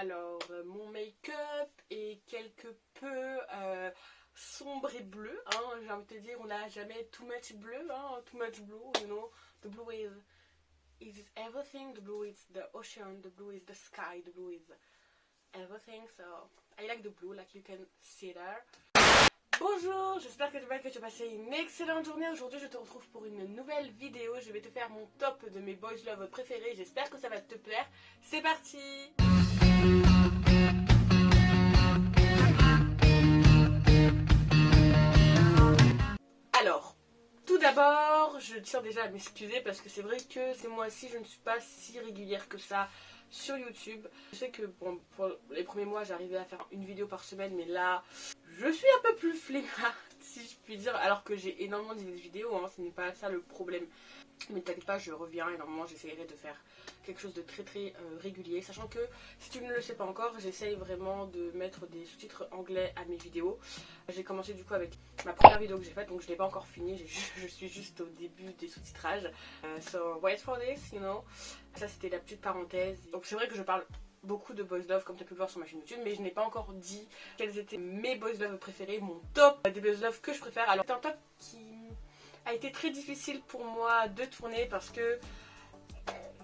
Alors, mon make-up est quelque peu sombre et bleu. Hein. J'ai envie de te dire, on n'a jamais too much bleu. Hein. Too much blue, you know. The blue is everything. The blue is the ocean. The blue is the sky. The blue is everything. So, I like the blue, like you can see there. Bonjour, j'espère que tu vas bien, que tu as passé une excellente journée. Aujourd'hui, je te retrouve pour une nouvelle vidéo. Je vais te faire mon top de mes boys love préférés. J'espère que ça va te plaire. C'est parti! Alors, tout d'abord, je tiens déjà à m'excuser parce que c'est vrai que ces mois-ci, je ne suis pas si régulière que ça sur YouTube. Je sais que bon, pour les premiers mois, j'arrivais à faire une vidéo par semaine, mais là, je suis un peu plus flemmarde, si je puis dire, alors que j'ai énormément d'idées de vidéos, hein, ce n'est pas ça le problème. Mais t'inquiète pas, je reviens et normalement j'essaierai de faire quelque chose de très régulier. Sachant que, si tu ne le sais pas encore, j'essaye vraiment de mettre des sous-titres anglais à mes vidéos. J'ai commencé du coup avec ma première vidéo que j'ai faite, donc je ne l'ai pas encore finie, je suis juste au début des sous-titrages. So wait for this, you know. Ça c'était la petite parenthèse. Donc c'est vrai que je parle beaucoup de boys love comme tu as pu le voir sur ma chaîne YouTube, mais je n'ai pas encore dit quels étaient mes boys love préférés, mon top des boys love que je préfère. Alors c'est un top qui a été très difficile pour moi de tourner parce que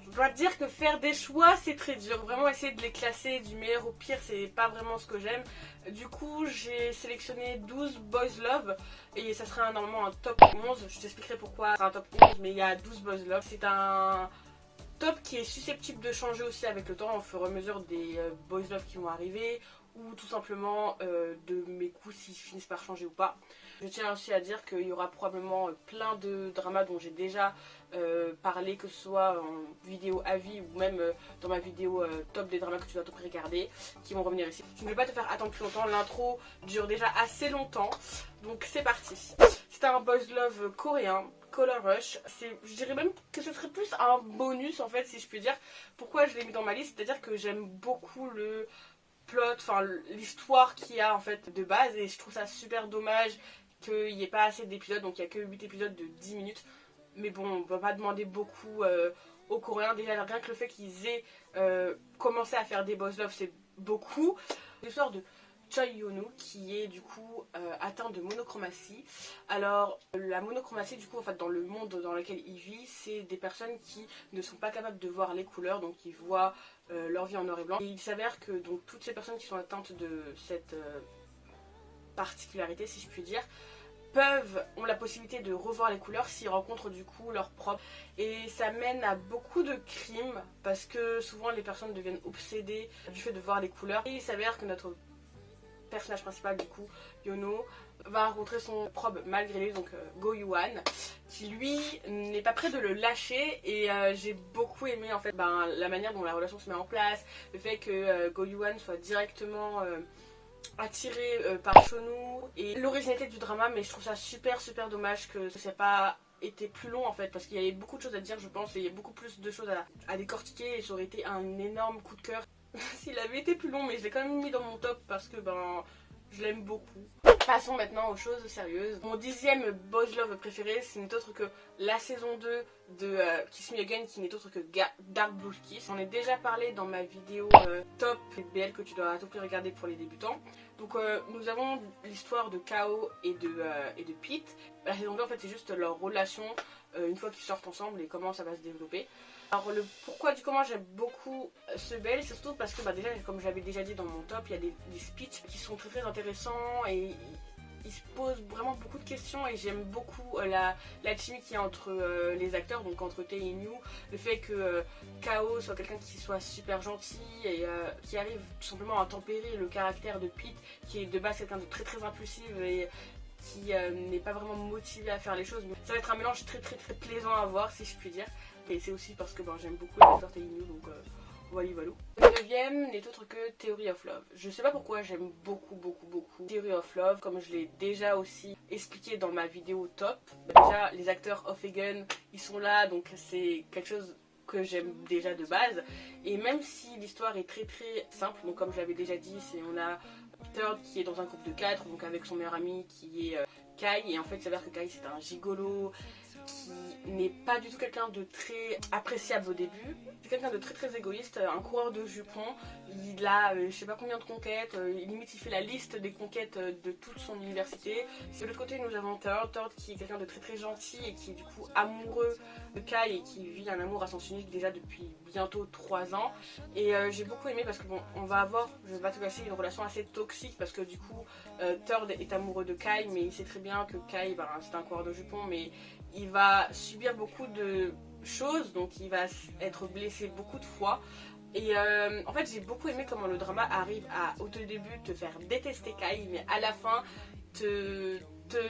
je dois te dire que faire des choix c'est très dur. Vraiment essayer de les classer du meilleur au pire, c'est pas vraiment ce que j'aime. Du coup j'ai sélectionné 12 boys love et ça sera normalement un top 11. Je t'expliquerai pourquoi c'est un top 11, mais il y a 12 boys love. C'est un top qui est susceptible de changer aussi avec le temps au fur et à mesure des boys love qui vont arriver, ou tout simplement de mes coups s'ils finissent par changer ou pas. Je tiens aussi à dire qu'il y aura probablement plein de dramas dont j'ai déjà parlé, que ce soit en vidéo avis ou même dans ma vidéo top des dramas que tu dois te regarder, qui vont revenir ici. Je ne vais pas te faire attendre plus longtemps, l'intro dure déjà assez longtemps, donc c'est parti. C'est un boys love coréen, Color Rush. Je dirais même que ce serait plus un bonus en fait, si je puis dire. Pourquoi je l'ai mis dans ma liste? C'est-à-dire que j'aime beaucoup le plot, enfin l'histoire qu'il y a en fait de base, et je trouve ça super dommage qu'il n'y ait pas assez d'épisodes, donc il n'y a que 8 épisodes de 10 minutes. Mais bon, on ne va pas demander beaucoup aux Coréens. Déjà, rien que le fait qu'ils aient commencé à faire des boys love, c'est beaucoup. L'histoire de Choi Yonu qui est du coup atteint de monochromatie. Alors la monochromatie du coup en fait dans le monde dans lequel il vit, c'est des personnes qui ne sont pas capables de voir les couleurs, donc ils voient leur vie en noir et blanc. Et il s'avère que donc toutes ces personnes qui sont atteintes de cette particularité, si je puis dire, ont la possibilité de revoir les couleurs s'ils rencontrent du coup leur propre. Et ça mène à beaucoup de crimes parce que souvent les personnes deviennent obsédées du fait de voir les couleurs. Et il s'avère que notre personnage principal du coup, Yono, va rencontrer son probe malgré lui, donc Go Yuan, qui lui n'est pas prêt de le lâcher. Et j'ai beaucoup aimé en fait la manière dont la relation se met en place, le fait que Go Yuan soit directement attiré par Chonu et l'originalité du drama. Mais je trouve ça super dommage que ça n'ait pas été plus long en fait, parce qu'il y avait beaucoup de choses à dire je pense, et il y a beaucoup plus de choses à décortiquer, et ça aurait été un énorme coup de cœur s'il avait été plus long, mais je l'ai quand même mis dans mon top parce que je l'aime beaucoup. Passons maintenant aux choses sérieuses. Mon 10e boys love préféré, ce n'est autre que la saison 2 de Kiss Me Again, qui n'est autre que Dark Blue Kiss. J'en ai déjà parlé dans ma vidéo top BL que tu dois à tout prix regarder pour les débutants. Donc nous avons l'histoire de Kao et de Pete. La saison 2 en fait c'est juste leur relation une fois qu'ils sortent ensemble et comment ça va se développer. Alors le pourquoi du comment j'aime beaucoup ce BL, c'est surtout parce que déjà comme j'avais déjà dit dans mon top, il y a des speeches qui sont très intéressants et ils se posent vraiment beaucoup de questions, et j'aime beaucoup la chimie qu'il y a entre les acteurs, donc entre Tae et New, le fait que Kao soit quelqu'un qui soit super gentil et qui arrive tout simplement à tempérer le caractère de Pete, qui est de base quelqu'un de très impulsif et qui n'est pas vraiment motivé à faire les choses. Mais ça va être un mélange très plaisant à voir, si je puis dire. Et c'est aussi parce que j'aime beaucoup les acteurs Tae New, donc voilà. Le 9e n'est autre que Theory of Love. Je sais pas pourquoi j'aime beaucoup Theory of Love, comme je l'ai déjà aussi expliqué dans ma vidéo top. Déjà les acteurs of Egan, ils sont là, donc c'est quelque chose que j'aime déjà de base. Et même si l'histoire est très simple, donc comme je l'avais déjà dit, on a Third qui est dans un groupe de 4, donc avec son meilleur ami qui est Kai, et en fait il s'avère que Kai c'est un gigolo qui n'est pas du tout quelqu'un de très appréciable au début. C'est quelqu'un de très égoïste, un coureur de jupons. Il a je sais pas combien de conquêtes, limite il fait la liste des conquêtes de toute son université. De l'autre côté nous avons Third qui est quelqu'un de très gentil et qui est du coup amoureux de Kai et qui vit un amour à sens unique déjà depuis bientôt 3 ans. Et j'ai beaucoup aimé parce que bon, on va avoir, je vais pas te cacher, une relation assez toxique parce que du coup Third est amoureux de Kai, mais il sait très bien que Kai c'est un coureur de jupons, mais il va subir beaucoup de choses, donc il va être blessé beaucoup de fois. Et en fait j'ai beaucoup aimé comment le drama arrive à au tout début te faire détester Kai, mais à la fin te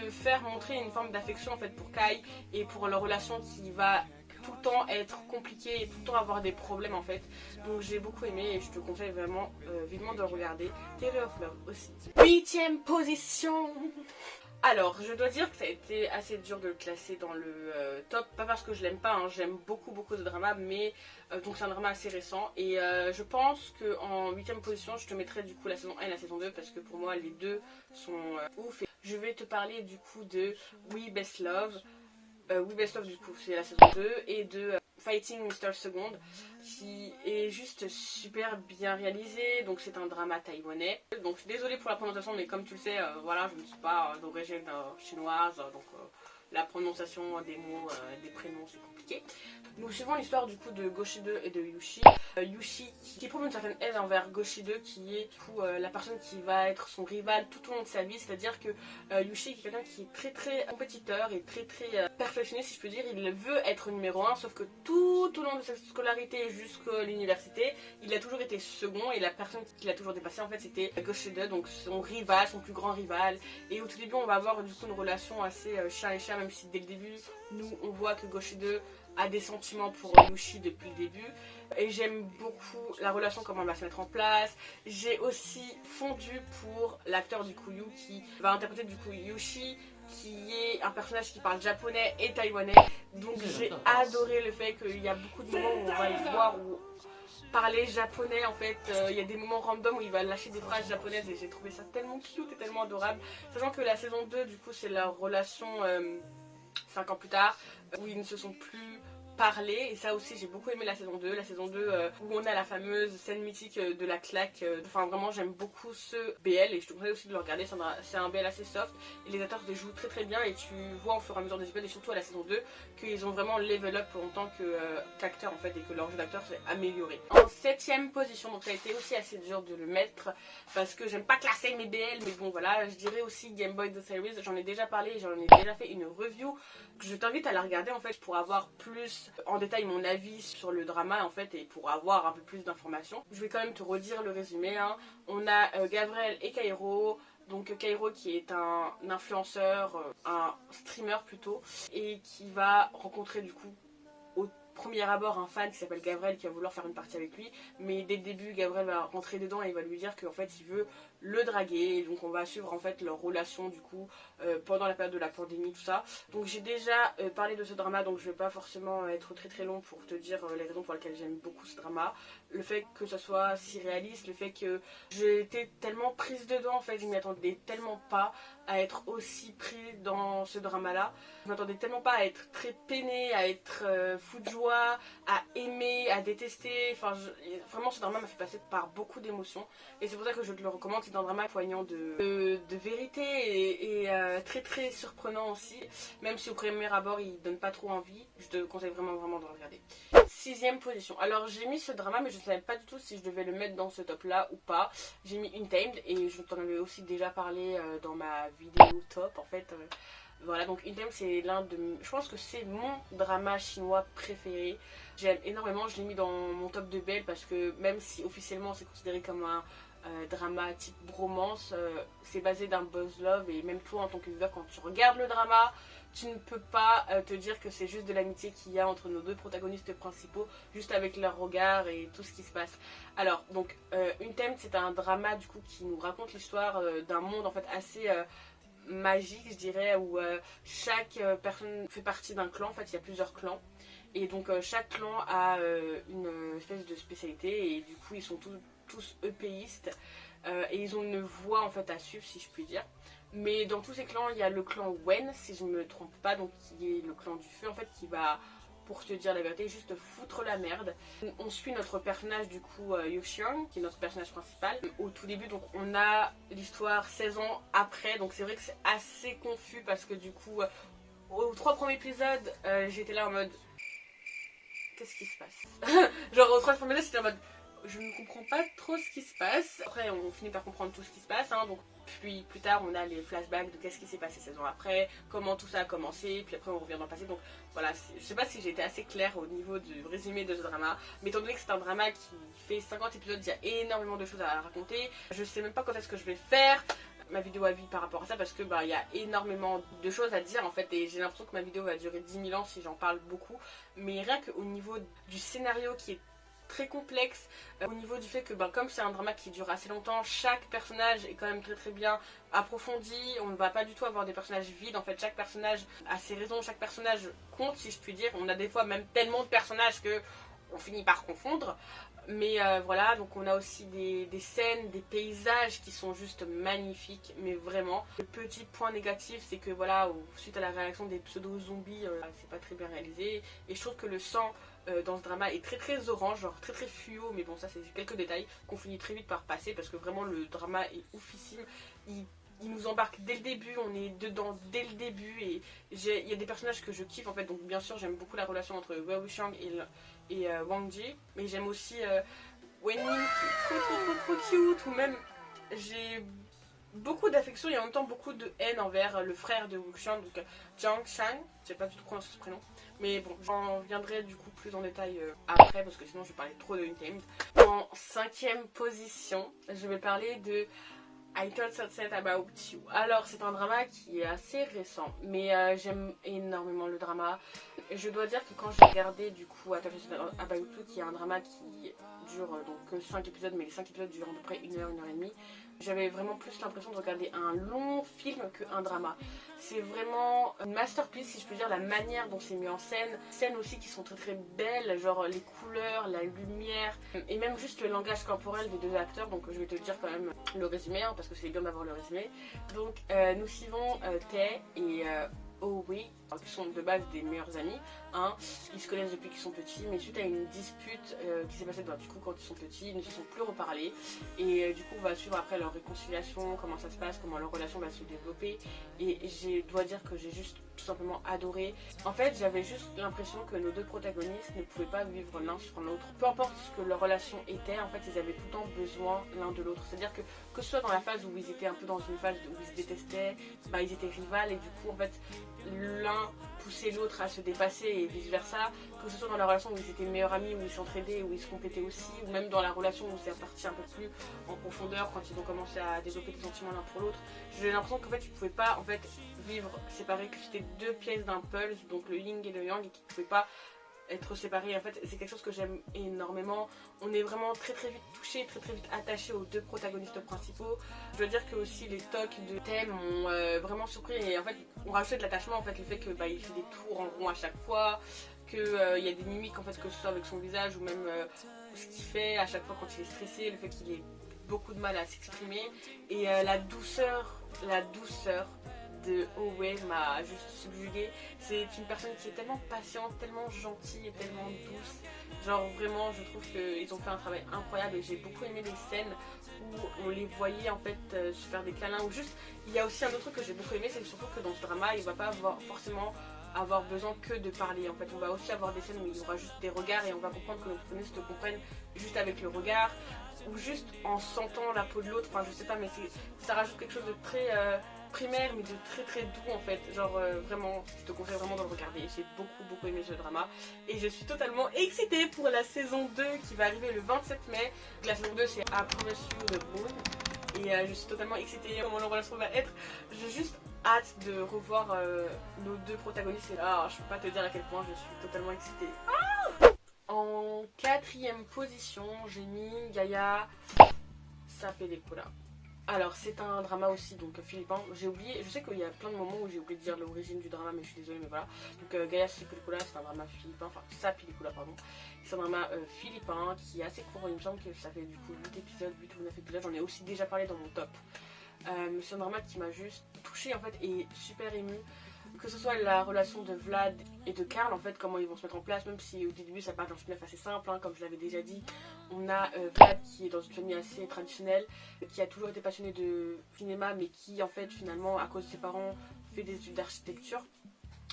faire montrer une forme d'affection en fait pour Kai et pour leur relation qui va tout le temps être compliquée et tout le temps avoir des problèmes en fait. Donc j'ai beaucoup aimé et je te conseille vraiment vivement de le regarder. Theory of Love aussi. 8ème position. Alors, je dois dire que ça a été assez dur de le classer dans le top, pas parce que je l'aime pas, hein, j'aime beaucoup de dramas, mais donc c'est un drama assez récent et je pense qu'en 8ème position, je te mettrai du coup la saison 1 et la saison 2 parce que pour moi les deux sont ouf. Et je vais te parler du coup de We Best Love. We Best Love du coup c'est la saison 2 et de Fighting Mr. Second qui est juste super bien réalisé. Donc c'est un drama taïwanais. Donc je suis désolée pour la prononciation, mais comme tu le sais, voilà, je ne suis pas d'origine chinoise, donc la prononciation des mots, des prénoms c'est compliqué. Nous suivons l'histoire du coup de Goshi-2 et de Yushi. Yushi qui éprouve une certaine haine envers Goshi-2 qui est du coup la personne qui va être son rival tout au long de sa vie. C'est-à-dire que Yushi est quelqu'un qui est très compétiteur et très perfectionniste si je peux dire. Il veut être numéro 1 sauf que tout au long de sa scolarité jusqu'à l'université il a toujours été second et la personne qui l'a toujours dépassé en fait c'était Goshi-2, donc son rival, son plus grand rival. Et au tout début on va avoir du coup une relation assez chat et chat, même si dès le début nous on voit que Goshi-2 a des sentiments pour Yushi depuis le début. Et j'aime beaucoup la relation, comment elle va se mettre en place. J'ai aussi fondu pour l'acteur du coup Yu qui va interpréter du coup Yushi, qui est un personnage qui parle japonais et taïwanais. Donc j'ai adoré le fait qu'il y a beaucoup de moments où on va le voir où parler japonais en fait, il y a des moments random où il va lâcher des phrases japonaises et j'ai trouvé ça tellement cute et tellement adorable. Sachant que la saison 2 du coup c'est leur relation 5 ans plus tard, où ils ne se sont plus parlé. Et ça aussi j'ai beaucoup aimé la saison 2 où on a la fameuse scène mythique de la claque. Enfin vraiment j'aime beaucoup ce BL et je te conseille aussi de le regarder. C'est un BL assez soft et les acteurs les jouent très bien et tu vois au fur et à mesure des épisodes et surtout à la saison 2 qu'ils ont vraiment level up en tant qu'acteurs en fait et que leur jeu d'acteur s'est amélioré. En 7ème position, donc ça a été aussi assez dur de le mettre parce que j'aime pas classer mes BL, mais bon voilà, je dirais aussi Game Boy The Series. J'en ai déjà parlé, j'en ai déjà fait une review. Je t'invite à la regarder en fait pour avoir plus en détail mon avis sur le drama en fait et pour avoir un peu plus d'informations. Je vais quand même te redire le résumé, hein. On a Gabriel et Kairo. Donc Kairo qui est un influenceur, un streamer plutôt, et qui va rencontrer du coup au premier abord un fan qui s'appelle Gabriel qui va vouloir faire une partie avec lui, mais dès le début Gabriel va rentrer dedans et il va lui dire qu'en fait il veut le draguer. Et donc on va suivre en fait leur relation du coup pendant la période de la pandémie, tout ça. Donc j'ai déjà parlé de ce drama, donc je vais pas forcément être très long pour te dire les raisons pour lesquelles j'aime beaucoup ce drama. Le fait que ça soit si réaliste, le fait que j'ai été tellement prise dedans en fait, je m'y attendais tellement pas à être aussi prise dans ce drama là. Je m'attendais tellement pas à être très peinée, à être fou de joie, à aimer, à détester. Enfin vraiment ce drama m'a fait passer par beaucoup d'émotions et c'est pour ça que je te le recommande. C'est un drama poignant de vérité et très surprenant aussi, même si au premier abord il donne pas trop envie. Je te conseille vraiment de le regarder. 6ème position. Alors j'ai mis ce drama mais je ne savais pas du tout si je devais le mettre dans ce top là ou pas. J'ai mis Untamed et je t'en avais aussi déjà parlé dans ma vidéo top en fait. Voilà, donc Untamed c'est l'un de... Je pense que c'est mon drama chinois préféré. J'aime énormément, je l'ai mis dans mon top de BL parce que même si officiellement c'est considéré comme un drama type bromance, c'est basé d'un buzz love et même toi en tant que viewer quand tu regardes le drama, tu ne peux pas te dire que c'est juste de l'amitié qu'il y a entre nos deux protagonistes principaux, juste avec leur regard et tout ce qui se passe. Alors, donc, Untamed, c'est un drama du coup qui nous raconte l'histoire d'un monde en fait assez magique, je dirais, où chaque personne fait partie d'un clan. En fait, il y a plusieurs clans. Et donc, chaque clan a une espèce de spécialité et du coup, ils sont tous tous épéistes et ils ont une voie en fait à suivre si je puis dire. Mais dans tous ces clans, il y a le clan Wen, si je ne me trompe pas, donc qui est le clan du feu en fait, qui va, pour te dire la vérité, juste foutre la merde. On suit notre personnage du coup Yuxiang, qui est notre personnage principal. Au tout début, donc on a l'histoire 16 ans après, donc c'est vrai que c'est assez confus parce que du coup, aux 3 premiers épisodes, j'étais là en mode... Qu'est-ce qui se passe? Genre aux 3 premiers épisodes, j'étais en mode... Je ne comprends pas trop ce qui se passe. Après, on finit par comprendre tout ce qui se passe, hein, donc... Puis plus tard, on a les flashbacks de qu'est-ce qui s'est passé 16 ans après, comment tout ça a commencé, puis après on revient dans le passé. Donc voilà, je sais pas si j'ai été assez claire au niveau du résumé de ce drama, mais étant donné que c'est un drama qui fait 50 épisodes, il y a énormément de choses à raconter. Je sais même pas quand est-ce que je vais faire ma vidéo à vie par rapport à ça parce que il y a énormément de choses à dire en fait et j'ai l'impression que ma vidéo va durer 10 000 ans si j'en parle beaucoup. Mais rien qu'au niveau du scénario qui est très complexe, au niveau du fait que comme c'est un drama qui dure assez longtemps, chaque personnage est quand même très bien approfondi, on ne va pas du tout avoir des personnages vides, en fait chaque personnage a ses raisons, chaque personnage compte si je puis dire, on a des fois même tellement de personnages que on finit par confondre. Mais voilà, donc on a aussi des scènes, des paysages qui sont juste magnifiques, mais vraiment. Le petit point négatif, c'est que voilà, suite à la réaction des pseudo-zombies, c'est pas très bien réalisé. Et je trouve que le sang dans ce drama est très orange, genre très fluo, mais bon ça c'est quelques détails qu'on finit très vite par passer parce que vraiment le drama est oufissime. Il nous embarque dès le début, on est dedans dès le début et il y a des personnages que je kiffe en fait, donc bien sûr j'aime beaucoup la relation entre Wei Wuxiang et Wang Ji, mais j'aime aussi Wen Ning qui est trop cute, ou même j'ai beaucoup d'affection et en même temps beaucoup de haine envers le frère de Wuxiang, donc Jiang Shang, je sais pas du tout prononcer ce prénom, mais bon j'en viendrai du coup plus en détail après parce que sinon je vais parler trop de Untamed. En 5ème position, je vais parler de I Thought Sunset About You. Alors c'est un drama qui est assez récent, mais j'aime énormément le drama. Et je dois dire que quand j'ai regardé du coup I Thought Sunset About You, qui est un drama qui dure donc que 5 épisodes, mais les 5 épisodes durent à peu près 1 heure, 1 heure et demie, j'avais vraiment plus l'impression de regarder un long film qu'un drama. C'est vraiment une masterpiece si je peux dire, la manière dont c'est mis en scène. Scènes aussi qui sont très belles, genre les couleurs, la lumière et même juste le langage corporel des deux acteurs. Donc je vais te dire quand même le résumé hein, parce que c'est bien d'avoir le résumé. Donc nous suivons Tae et Oh oui, qui sont de base des meilleurs amis, hein. Ils se connaissent depuis qu'ils sont petits, mais suite à une dispute qui s'est passée du coup quand ils sont petits, ils ne se sont plus reparlés et du coup on va suivre après leur réconciliation, comment ça se passe, comment leur relation va se développer et je dois dire que j'ai juste tout simplement adoré. En fait j'avais juste l'impression que nos deux protagonistes ne pouvaient pas vivre l'un sur l'autre, peu importe ce que leur relation était, en fait ils avaient tout le temps besoin l'un de l'autre, c'est à dire que ce soit dans la phase où ils étaient un peu dans une phase où ils se détestaient, ils étaient rivales et du coup en fait l'un poussait l'autre à se dépasser et vice versa, que ce soit dans la relation où ils étaient meilleurs amis, où ils s'entraidaient, où ils se complétaient aussi, ou même dans la relation où c'est parti un peu plus en profondeur quand ils ont commencé à développer des sentiments l'un pour l'autre. J'ai l'impression qu'en fait ils ne pouvaient pas en fait vivre séparés, que c'était deux pièces d'un puzzle, donc le yin et le yang, et qu'ils ne pouvaient pas être séparés. En fait c'est quelque chose que j'aime énormément. On est vraiment très vite touché, très vite attaché aux deux protagonistes principaux. Je dois dire que aussi les tocs de thème m'ont vraiment surpris et en fait on rajoutait de l'attachement, en fait le fait que il fait des tours en rond à chaque fois, que il y a des mimiques en fait, que ce soit avec son visage ou même ce qu'il fait à chaque fois quand il est stressé, le fait qu'il ait beaucoup de mal à s'exprimer et la douceur de Owe m'a juste subjuguée. C'est une personne qui est tellement patiente, tellement gentille et tellement douce. Genre vraiment je trouve qu'ils ont fait un travail incroyable et j'ai beaucoup aimé les scènes où on les voyait en fait se faire des câlins ou juste... Il y a aussi un autre truc que j'ai beaucoup aimé, c'est surtout que dans ce drama il va pas forcément avoir besoin que de parler. En fait on va aussi avoir des scènes où il y aura juste des regards et on va comprendre que nos protagonistes comprennent juste avec le regard ou juste en sentant la peau de l'autre, enfin je sais pas, mais ça rajoute quelque chose de très primaire mais de très doux en fait, genre vraiment je te conseille vraiment de le regarder. J'ai beaucoup aimé ce drama et je suis totalement excitée pour la saison 2 qui va arriver le 27 mai. La saison 2 c'est I Promise You the Moon et je suis totalement excitée comment leur relation va être. J'ai juste hâte de revoir nos deux protagonistes et je peux pas te dire à quel point je suis totalement excitée. En 4ème position j'ai mis Gaia Sapelekula. Alors c'est un drama aussi, donc philippin. J'ai oublié, je sais qu'il y a plein de moments où j'ai oublié de dire l'origine du drama, mais je suis désolée, mais voilà. Donc Gaia Película, c'est un drama philippin, enfin Sa Película, pardon. C'est un drama philippin qui est assez court, il me semble que ça fait du coup 8 épisodes, 8 ou 9 épisodes, j'en ai aussi déjà parlé dans mon top. C'est un drama qui m'a juste touchée en fait et super émue. Que ce soit la relation de Vlad et de Karl, en fait, comment ils vont se mettre en place, même si au début ça part d'un spin-off assez simple, hein, comme je l'avais déjà dit. On a Vlad qui est dans une famille assez traditionnelle, qui a toujours été passionné de cinéma, mais qui en fait finalement, à cause de ses parents, fait des études d'architecture.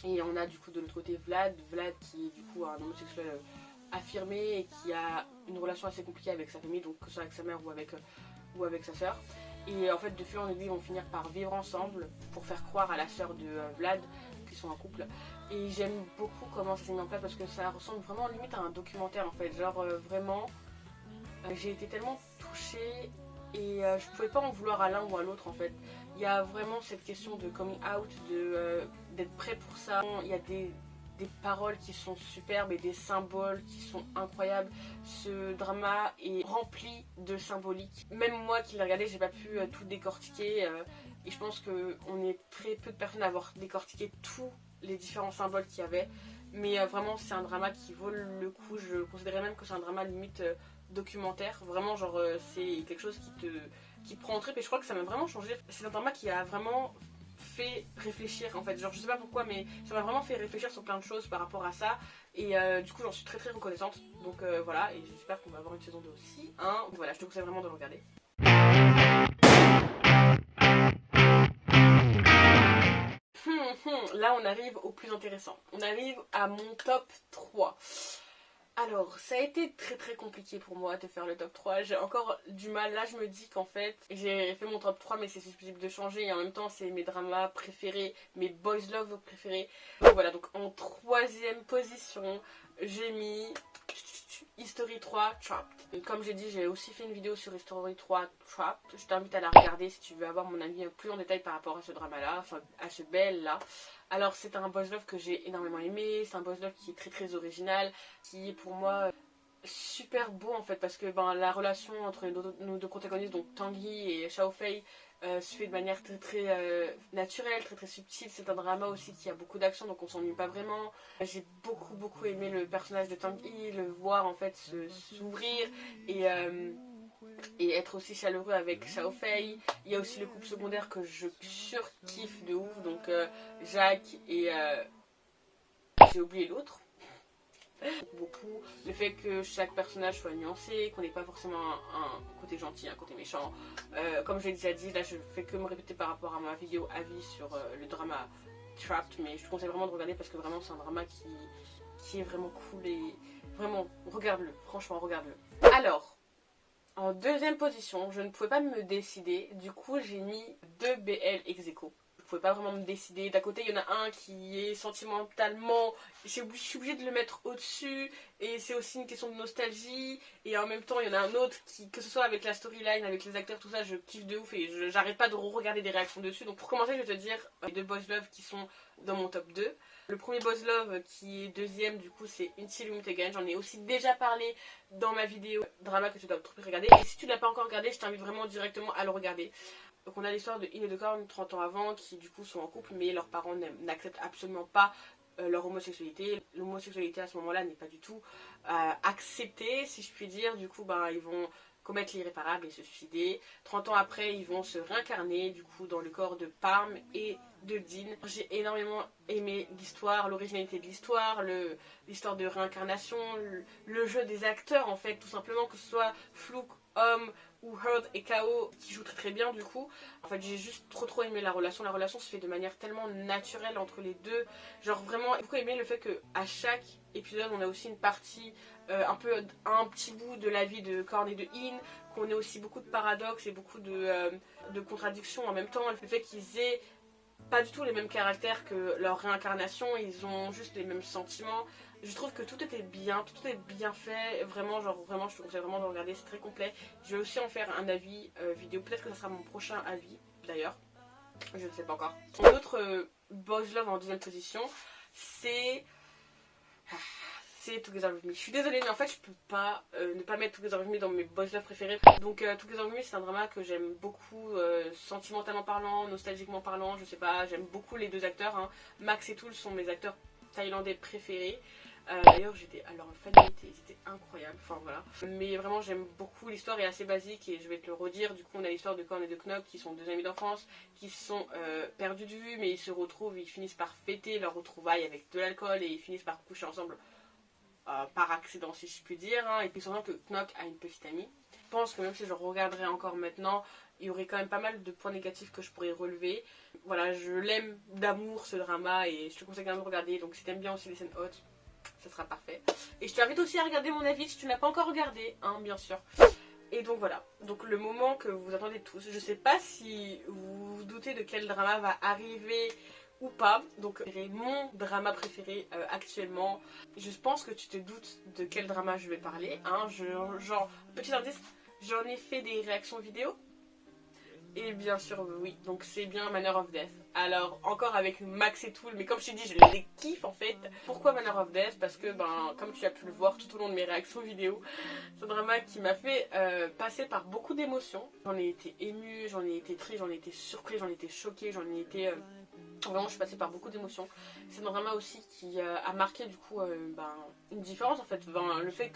Et on a du coup de l'autre côté Vlad qui est du coup un homosexuel affirmé et qui a une relation assez compliquée avec sa famille, donc que ce soit avec sa mère ou avec sa sœur. Et en fait, de fil en aiguille, ils vont finir par vivre ensemble pour faire croire à la sœur de Vlad qu'ils sont un couple. Et j'aime beaucoup comment ça s'est mis en place parce que ça ressemble vraiment limite à un documentaire en fait. Genre vraiment, j'ai été tellement touchée et je pouvais pas en vouloir à l'un ou à l'autre en fait. Il y a vraiment cette question de coming out, d'être prêt pour ça. Il y a des paroles qui sont superbes et des symboles qui sont incroyables. Ce drama est rempli de symbolique. Même moi qui l'ai regardé, j'ai pas pu tout décortiquer. Et je pense qu'on est très peu de personnes à avoir décortiqué tous les différents symboles qu'il y avait. Mais vraiment, c'est un drama qui vaut le coup. Je considérais même que c'est un drama limite documentaire. Vraiment, genre, c'est quelque chose qui te prend en trip. Et je crois que ça m'a vraiment changé. C'est un drama qui a vraiment fait réfléchir en fait, genre je sais pas pourquoi mais ça m'a vraiment fait réfléchir sur plein de choses par rapport à ça et du coup j'en suis très très reconnaissante donc voilà et j'espère qu'on va avoir une saison 2 aussi hein. Donc voilà, je te conseille vraiment de le regarder. Là on arrive au plus intéressant, on arrive à mon top 3. Alors, ça a été très très compliqué pour moi de faire le top 3. J'ai encore du mal. Là, je me dis qu'en fait, j'ai fait mon top 3, mais c'est susceptible de changer. Et en même temps, c'est mes dramas préférés, mes boys love préférés. Donc voilà, donc en troisième position, j'ai mis History 3 Trapped. Comme j'ai dit, j'ai aussi fait une vidéo sur History 3 Trapped. Je t'invite à la regarder si tu veux avoir mon avis plus en détail par rapport à ce drama-là, enfin à ce bel-là. Alors c'est un boys love que j'ai énormément aimé, c'est un boys love qui est très très original, qui est pour moi super beau en fait parce que la relation entre nos deux protagonistes, donc Tanguy et Xiaofei, se fait de manière très très naturelle, très très subtile. C'est un drama aussi qui a beaucoup d'action donc on s'ennuie pas vraiment. J'ai beaucoup aimé le personnage de Tanguy, le voir en fait s'ouvrir et être aussi chaleureux avec Xiaofei. Il y a aussi le couple secondaire que je surkiffe de ouf, donc Jacques et j'ai oublié l'autre. Beaucoup le fait que chaque personnage soit nuancé, qu'on n'ait pas forcément un côté gentil, un côté méchant. Comme je l'ai déjà dit, là je fais que me répéter par rapport à ma vidéo avis sur le drama Trapped, mais je te conseille vraiment de regarder parce que vraiment c'est un drama qui est vraiment cool et vraiment regarde-le, franchement regarde-le. Alors, en deuxième position, je ne pouvais pas me décider, du coup j'ai mis 2 BL ex aequo. Je pouvais pas vraiment me décider. D'un côté, il y en a un qui est sentimentalement, je suis obligée de le mettre au-dessus, et c'est aussi une question de nostalgie. Et en même temps, il y en a un autre qui, que ce soit avec la storyline, avec les acteurs, tout ça, je kiffe de ouf et j'arrête pas de regarder des réactions dessus. Donc pour commencer, je vais te dire les 2 boys love qui sont dans mon top 2. Le premier boys love qui est deuxième, du coup, c'est Until We Meet Again. J'en ai aussi déjà parlé dans ma vidéo drama que tu dois trop regarder. Et si tu l'as pas encore regardé, je t'invite vraiment directement à le regarder. Donc on a l'histoire de In et de Korn 30 ans avant qui du coup sont en couple mais leurs parents n'acceptent absolument pas leur homosexualité. L'homosexualité à ce moment-là n'est pas du tout acceptée si je puis dire. Du coup ils vont commettre l'irréparable et se suicider. 30 ans après ils vont se réincarner du coup dans le corps de Parm et de Dean. J'ai énormément aimé l'histoire, l'originalité de l'histoire, l'histoire de réincarnation, le jeu des acteurs en fait tout simplement, que ce soit Flouk, Homme ou Heard et Kao qui jouent très très bien du coup. En fait j'ai juste trop aimé la relation se fait de manière tellement naturelle entre les deux. Genre vraiment j'ai beaucoup aimé le fait que à chaque épisode on a aussi une partie un petit bout de la vie de Korn et de In, qu'on ait aussi beaucoup de paradoxes et beaucoup de contradictions en même temps. Le fait qu'ils aient pas du tout les mêmes caractères que leur réincarnation, ils ont juste les mêmes sentiments. Je trouve que tout était bien, tout est bien fait, vraiment, vraiment, je te conseille vraiment de regarder, c'est très complet. Je vais aussi en faire un avis vidéo, peut-être que ce sera mon prochain avis d'ailleurs, je ne sais pas encore. Mon autre boys love en deuxième position, c'est c'est Together With Me. Je suis désolée mais en fait je peux pas ne pas mettre Together With Me dans mes boys love préférés. Donc Together With Me c'est un drama que j'aime beaucoup, sentimentalement parlant, nostalgiquement parlant, je sais pas, j'aime beaucoup les deux acteurs, hein. Max et Tool sont mes acteurs thaïlandais préférés. D'ailleurs j'étais à leur fanité, c'était incroyable, enfin voilà. Mais vraiment j'aime beaucoup, l'histoire est assez basique et je vais te le redire. Du coup on a l'histoire de Korn et de Knock qui sont deux amis d'enfance, qui se sont perdus de vue mais ils se retrouvent, ils finissent par fêter leur retrouvaille avec de l'alcool et ils finissent par coucher ensemble par accident si je puis dire, hein. Et puis surtout que Knock a une petite amie. Je pense que même si je regarderais encore maintenant, il y aurait quand même pas mal de points négatifs que je pourrais relever. Voilà, je l'aime d'amour ce drama et je te conseille quand même de regarder. Donc si t'aimes bien aussi les scènes hautes, ça sera parfait. Et je t'invite aussi à regarder mon avis si tu n'as pas encore regardé, hein, bien sûr. Et donc voilà, donc le moment que vous attendez tous, je sais pas si vous vous doutez de quel drama va arriver ou pas. Donc mon drama préféré actuellement, je pense que tu te doutes de quel drama je vais parler, hein. Genre, petit indice, j'en ai fait des réactions vidéo. Et bien sûr, oui, donc c'est bien Manor of Death. Alors, encore avec Max et Tool, mais comme je t'ai dit, je les kiffe en fait. Pourquoi Manor of Death? Parce que, comme tu as pu le voir tout au long de mes réactions vidéo, c'est un drama qui m'a fait passer par beaucoup d'émotions. J'en ai été émue, j'en ai été triste, j'en ai été surprise, j'en ai été choquée, j'en ai été... Vraiment, je suis passée par beaucoup d'émotions. C'est un drama aussi qui a marqué du coup une différence en fait. Le fait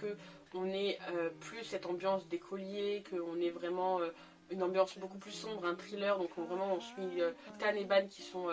qu'on ait plus cette ambiance d'écolier, qu'on ait vraiment... une ambiance beaucoup plus sombre, un thriller, donc vraiment on suit Tan et Ban qui sont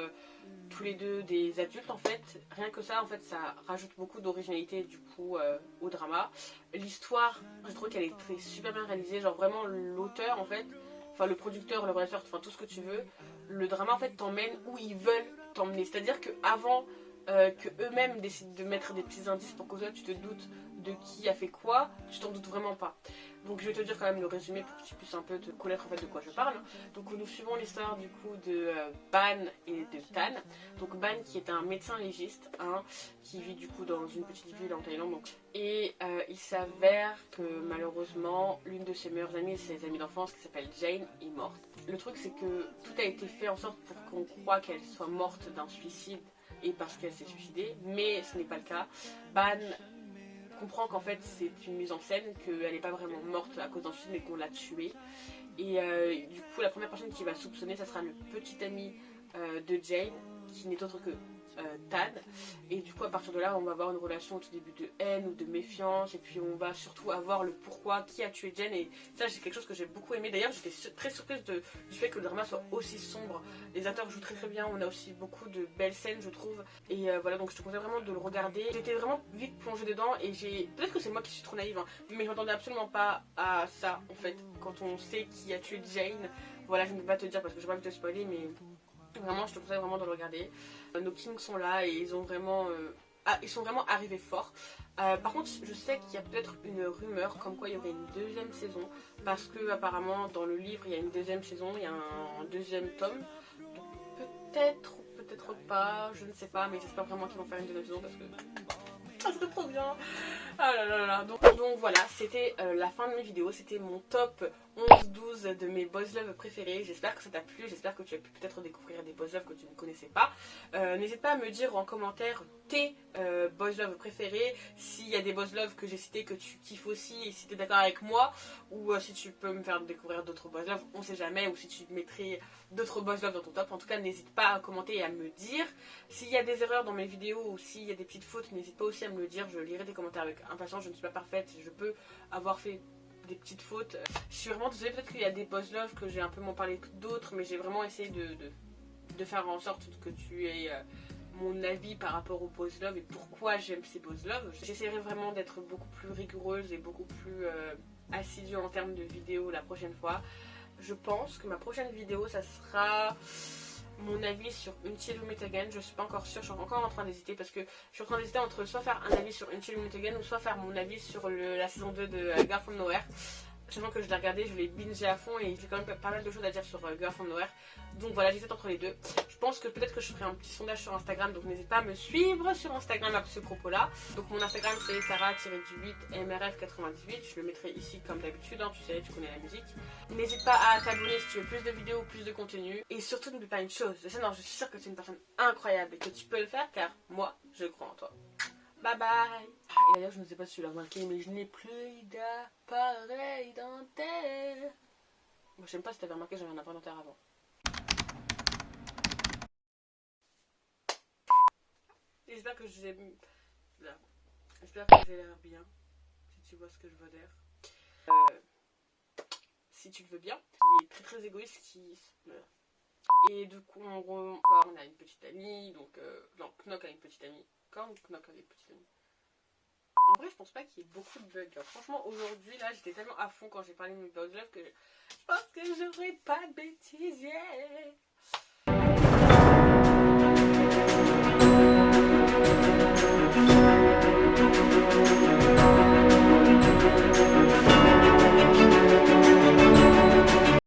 tous les deux des adultes en fait. Rien que ça en fait ça rajoute beaucoup d'originalité du coup au drama. L'histoire, je trouve qu'elle est super bien réalisée, genre vraiment l'auteur en fait, enfin le producteur, le réalisateur, enfin tout ce que tu veux, le drama en fait t'emmène où ils veulent t'emmener. C'est-à-dire qu'avant que eux-mêmes décident de mettre des petits indices pour que toi tu te doutes de qui a fait quoi, tu t'en doutes vraiment pas. Donc je vais te dire quand même le résumé pour que tu puisses un peu te connaître en fait de quoi je parle. Donc nous suivons l'histoire du coup de Ban et de Tan. Donc Ban qui est un médecin légiste, hein, qui vit du coup dans une petite ville en Thaïlande. Donc. Et il s'avère que malheureusement l'une de ses meilleures amies, ses amies d'enfance qui s'appelle Jane, est morte. Le truc c'est que tout a été fait en sorte pour qu'on croie qu'elle soit morte d'un suicide et parce qu'elle s'est suicidée, mais ce n'est pas le cas. Ban comprend qu'en fait c'est une mise en scène, qu'elle n'est pas vraiment morte à cause d'un suicide mais qu'on l'a tuée. Et du coup la première personne qui va soupçonner ça sera le petit ami de Jane qui n'est autre que Tan. Et du coup à partir de là on va avoir une relation au tout début de haine ou de méfiance et puis on va surtout avoir le pourquoi, qui a tué Jane. Et ça c'est quelque chose que j'ai beaucoup aimé. D'ailleurs j'étais très surprise du fait que le drama soit aussi sombre. Les acteurs jouent très très bien, on a aussi beaucoup de belles scènes je trouve. Et voilà, donc je te conseille vraiment de le regarder. J'étais vraiment vite plongée dedans et peut-être que c'est moi qui suis trop naïve, hein, mais je m'attendais absolument pas à ça en fait. Quand on sait qui a tué Jane, voilà, je ne peux pas te dire parce que je n'ai pas envie de te spoiler, mais vraiment je te conseille vraiment de le regarder. Nos kings sont là et ils ont vraiment... ils sont vraiment arrivés forts. Par contre, je sais qu'il y a peut-être une rumeur comme quoi il y aurait une deuxième saison. Parce que apparemment dans le livre, il y a une deuxième saison, il y a un deuxième tome. Peut-être ou peut-être pas, je ne sais pas, mais j'espère vraiment qu'ils vont faire une deuxième saison parce que... ça serait trop bien. Ah là là là. Donc voilà, c'était la fin de mes vidéos. C'était mon top 11-12 de mes boys love préférés. J'espère que ça t'a plu. J'espère que tu as pu peut-être découvrir des boys love que tu ne connaissais pas. N'hésite pas à me dire en commentaire tes boys love préférés. S'il y a des boys love que j'ai cités que tu kiffes aussi et si tu es d'accord avec moi. Ou si tu peux me faire découvrir d'autres boys love, on sait jamais. Ou si tu mettrais d'autres boys love dans ton top. En tout cas, n'hésite pas à commenter et à me dire. S'il y a des erreurs dans mes vidéos ou s'il y a des petites fautes, n'hésite pas aussi à me le dire. Je lirai tes commentaires avec impatience. Je ne suis pas parfaite. Je peux avoir fait des petites fautes. Je suis vraiment désolée. Peut-être qu'il y a des boys love que j'ai un peu m'en parlé d'autres. Mais j'ai vraiment essayé de faire en sorte que tu aies mon avis par rapport aux boys love et pourquoi j'aime ces boys love. J'essaierai vraiment d'être beaucoup plus rigoureuse et beaucoup plus assidue en termes de vidéos la prochaine fois. Je pense que ma prochaine vidéo, ça sera mon avis sur Until We Meet Again. Je suis pas encore sûre, je suis encore en train d'hésiter parce que je suis en train d'hésiter entre soit faire un avis sur Until We Meet Again ou soit faire mon avis sur la saison 2 de Girl From Nowhere. Sachant que je l'ai regardé, je l'ai bingé à fond et j'ai quand même pas mal de choses à dire sur Girl From Nowhere. Donc voilà, j'hésite entre les deux. Je pense que peut-être que je ferai un petit sondage sur Instagram, donc n'hésite pas à me suivre sur Instagram à ce propos-là. Donc mon Instagram c'est Sarah-MRF98, je le mettrai ici comme d'habitude, hein, tu sais, tu connais la musique. N'hésite pas à t'abonner si tu veux plus de vidéos ou plus de contenu. Et surtout n'oublie pas une chose, je suis sûre que tu es une personne incroyable et que tu peux le faire car moi, je crois en toi. Bye bye. Et d'ailleurs, je ne sais pas si tu l'as remarqué, mais je n'ai plus d'appareil dentaire. Moi, je sais pas si t'avais remarqué, j'avais un appareil dentaire avant. J'espère que j'ai... Là. J'espère que j'ai l'air bien, si tu vois ce que je veux dire. Si tu le veux bien, qui est très très égoïste, qui... Et du coup, en gros, encore, on a une petite amie, donc... non, Knock a une petite amie. Quand Knock a une petite amie. En vrai, je pense pas qu'il y ait beaucoup de bugs. Là. Franchement, aujourd'hui, là, j'étais tellement à fond quand j'ai parlé de mes bugs là que je pense que j'aurais pas de bêtises. Yeah.